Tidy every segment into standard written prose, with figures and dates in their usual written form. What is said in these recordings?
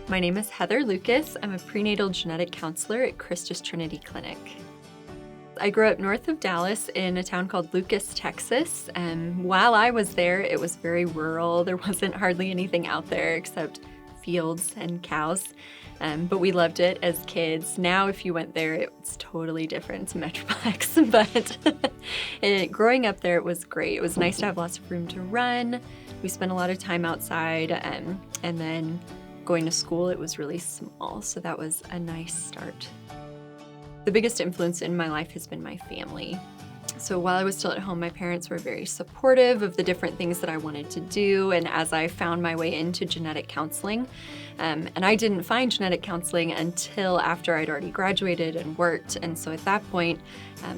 My name is Heather Lucas. I'm a prenatal genetic counselor at CHRISTUS Trinity Clinic. I grew up north of Dallas in a town called Lucas, Texas. While I was there, it was very rural. There wasn't hardly anything out there except fields and cows. But we loved it as kids. Now, if you went there, it's totally different. It's a metroplex. But growing up there, it was great. It was nice to have lots of room to run. We spent a lot of time outside, and then going to school, it was really small. So that was a nice start. The biggest influence in my life has been my family. So while I was still at home, my parents were very supportive of the different things that I wanted to do. And as I found my way into genetic counseling, and I didn't find genetic counseling until after I'd already graduated and worked. And so at that point,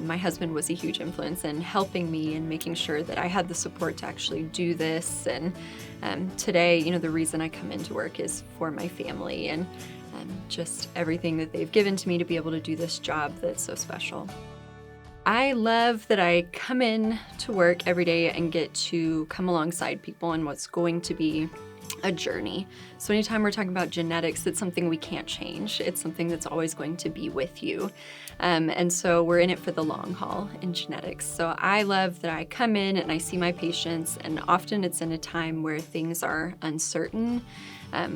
my husband was a huge influence in helping me and making sure that I had the support to actually do this. And today, the reason I come into work is for my family and just everything that they've given to me to be able to do this job that's so special. I love that I come in to work every day and get to come alongside people in what's going to be a journey. So anytime we're talking about genetics, it's something we can't change. It's something that's always going to be with you. And so we're in it for the long haul in genetics. So I love that I come in and I see my patients, and often it's in a time where things are uncertain,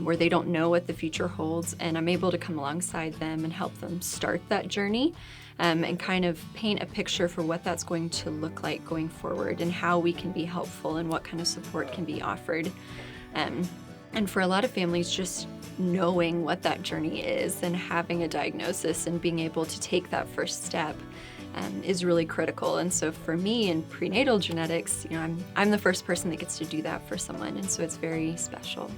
where they don't know what the future holds, and I'm able to come alongside them and help them start that journey. And kind of paint a picture for what that's going to look like going forward and how we can be helpful and what kind of support can be offered. And for a lot of families, just knowing what that journey is and having a diagnosis and being able to take that first step is really critical. And so for me in prenatal genetics, I'm the first person that gets to do that for someone, and so it's very special.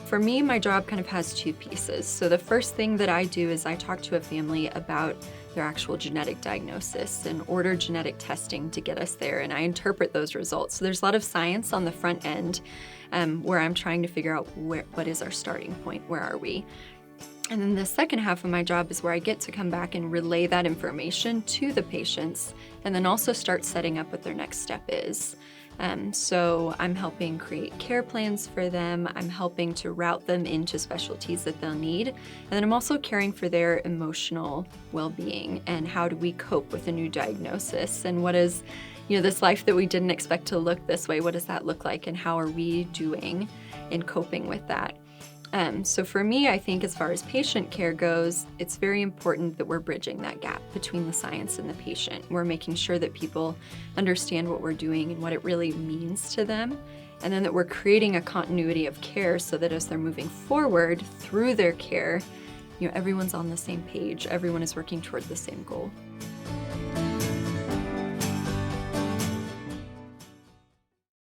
For me, my job kind of has two pieces. So the first thing that I do is I talk to a family about their actual genetic diagnosis and order genetic testing to get us there, and I interpret those results. So there's a lot of science on the front end where I'm trying to figure out what is our starting point, where are we? And then the second half of my job is where I get to come back and relay that information to the patients and then also start setting up what their next step is. So I'm helping create care plans for them. I'm helping to route them into specialties that they'll need. And then I'm also caring for their emotional well-being and how do we cope with a new diagnosis, and what is, this life that we didn't expect to look this way, what does that look like, and how are we doing in coping with that? So for me, I think as far as patient care goes, it's very important that we're bridging that gap between the science and the patient. We're making sure that people understand what we're doing and what it really means to them, and then that we're creating a continuity of care so that as they're moving forward through their care, everyone's on the same page, everyone is working toward the same goal.